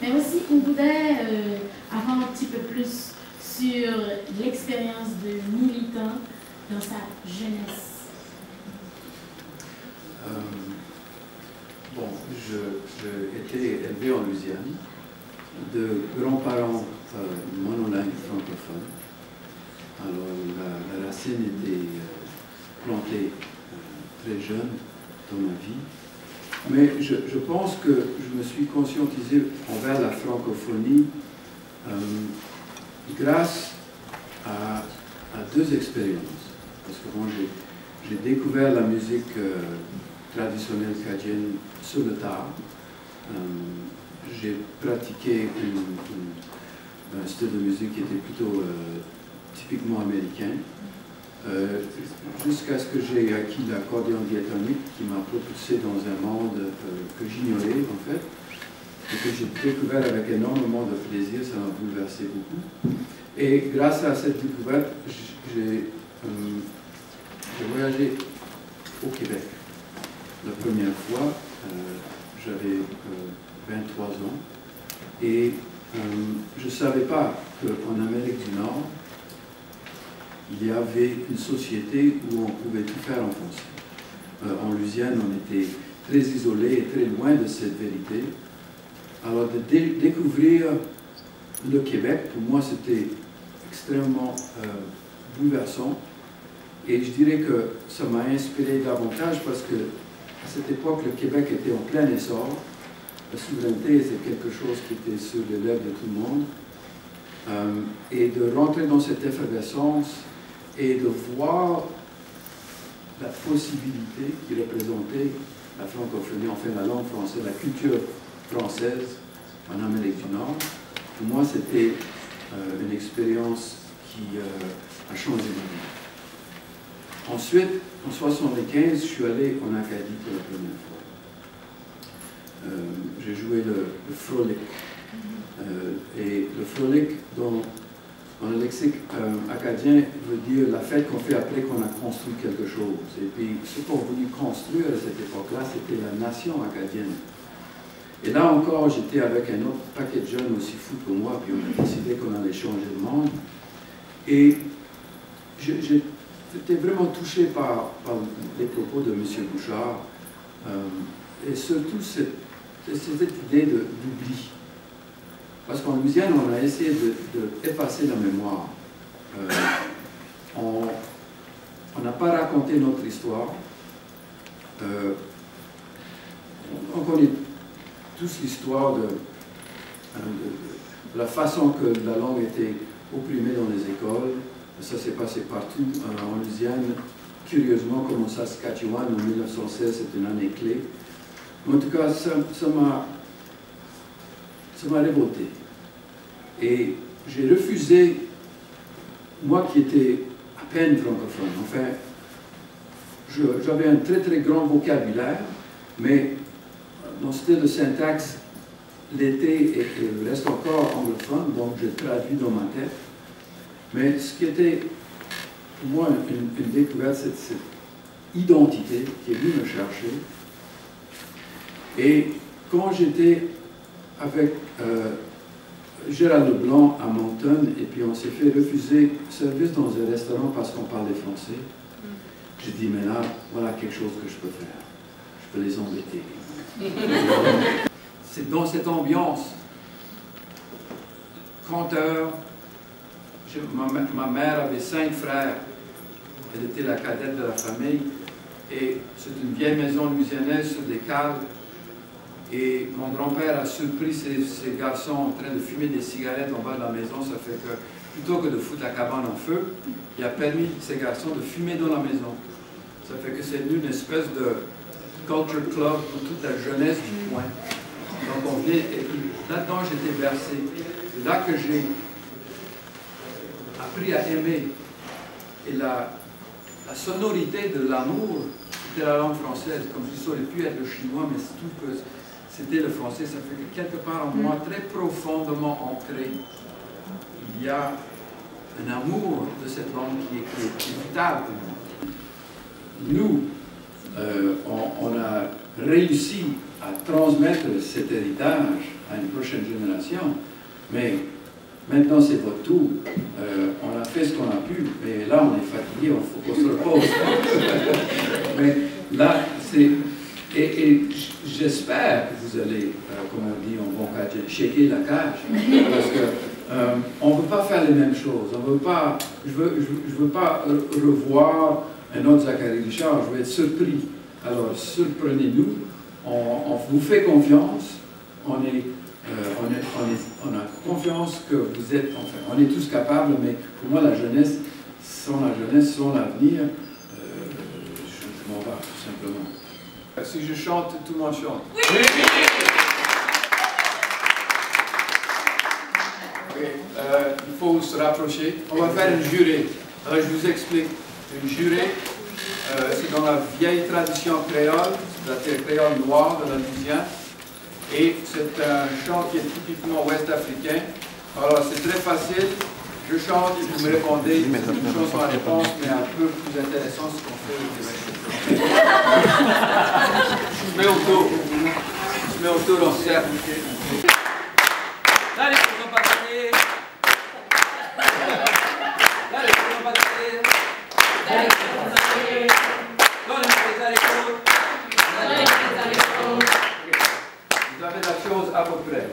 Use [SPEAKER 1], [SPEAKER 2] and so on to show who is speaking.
[SPEAKER 1] Mais aussi, on voudrait avoir un petit peu plus sur l'expérience de militant dans sa jeunesse.
[SPEAKER 2] Bon, j'ai été élevé en Louisiane, de grands-parents monolingues francophones. Alors, la racine était plantée très jeune dans ma vie. Mais je pense que je me suis conscientisé envers la francophonie grâce à deux expériences. Parce que moi, j'ai découvert la musique traditionnelle acadienne sur le tard. J'ai pratiqué un style de musique qui était plutôt typiquement américain, jusqu'à ce que j'ai acquis l'accordéon diatonique qui m'a propulsé dans un monde que j'ignorais en fait, et que j'ai découvert avec énormément de plaisir. Ça m'a bouleversé beaucoup. Et grâce à cette découverte, j'ai voyagé au Québec. La première fois, j'avais 23 ans, et je ne savais pas qu'en Amérique du Nord, il y avait une société où on pouvait tout faire en français. En Louisiane, on était très isolé et très loin de cette vérité. Alors de découvrir le Québec, pour moi, c'était extrêmement bouleversant. Et je dirais que ça m'a inspiré davantage parce que à cette époque, le Québec était en plein essor. La souveraineté, c'est quelque chose qui était sur les lèvres de tout le monde. Et de rentrer dans cette effervescence et de voir la possibilité qui représentait la francophonie, enfin la langue française, la culture française en Amérique du Nord, pour moi, c'était une expérience qui a changé ma vie. Ensuite, en 1975, je suis allé en Acadie pour la première fois. J'ai joué le frolic. Et le frolic, dans le lexique acadien, veut dire la fête qu'on fait après qu'on a construit quelque chose. Et puis, ce qu'on voulait construire à cette époque-là, c'était la nation acadienne. Et là encore, j'étais avec un autre paquet de jeunes aussi fous que moi, puis on a décidé qu'on allait changer le monde. Et j'étais vraiment touché par les propos de M. Bouchard, et surtout cette idée d'oubli. Parce qu'en Louisiane, on a essayé d'effacer la mémoire. On n'a pas raconté notre histoire. On connaît tous l'histoire de la façon que la langue était opprimée dans les écoles. Ça s'est passé partout en Louisiane. Curieusement, comme en Saskatchewan, en 1916, c'est une année clé. En tout cas, ça m'a révolté. Et j'ai refusé, moi qui étais à peine francophone, enfin, j'avais un très très grand vocabulaire, mais mon style de syntaxe l'était et reste encore anglophone, donc j'ai traduit dans ma tête. Mais ce qui était pour moi une découverte, c'est cette identité qui est venue me chercher. Et quand j'étais avec Gérald Leblanc à Moncton, et puis on s'est fait refuser service dans un restaurant parce qu'on parlait français, j'ai dit, mais là, voilà quelque chose que je peux faire. Je peux les embêter. C'est dans cette ambiance, conteur, ma mère avait 5 frères, elle était la cadette de la famille, et c'est une vieille maison louisianaise sur des cales, et mon grand-père a surpris ces garçons en train de fumer des cigarettes en bas de la maison. Ça fait que, plutôt que de foutre la cabane en feu, il a permis à ces garçons de fumer dans la maison. Ça fait que c'est devenu une espèce de culture club pour toute la jeunesse du coin. Donc on vient, et puis là-dedans j'étais bercé. C'est là que j'ai appris à aimer. Et la sonorité de l'amour, c'était la langue française. Comme si ça aurait pu être le chinois, mais c'est tout que c'était le français. Ça fait que quelque part en moi, très profondément ancré, il y a un amour de cette langue qui est vital pour moi. Nous, on a réussi à transmettre cet héritage à une prochaine génération. Mais maintenant, c'est votre tour. On a fait ce qu'on a pu, mais là, on est fatigué, il faut qu'on se repose. Mais là, c'est... Et j'espère que vous allez, comme on dit en bon cadre, shaker la cage, parce que on ne veut pas faire les mêmes choses. On veut pas, je veux pas revoir un autre Zacharie Richard, je veux être surpris. Alors, surprenez-nous, on vous fait confiance, on a confiance que vous êtes, enfin, on est tous capables, mais pour moi, la jeunesse, sans l'avenir, je m'en vais, tout simplement. Si je chante, tout le monde chante. Oui. Okay. Il faut se rapprocher. On va faire une jurée. Alors, je vous explique. Une jurée, c'est dans la vieille tradition créole, c'est la créole noire de la Louisiane. Et c'est un chant qui est typiquement ouest-africain. Alors, c'est très facile. Je chante et vous me répondez. Une chanson à réponse, mais un peu plus intéressant ce qu'on fait au Québec. Je mets autour en cercle. Allez, on va passer. Allez, on va passer. Allez, on va passer. Vous avez la chose à peu près.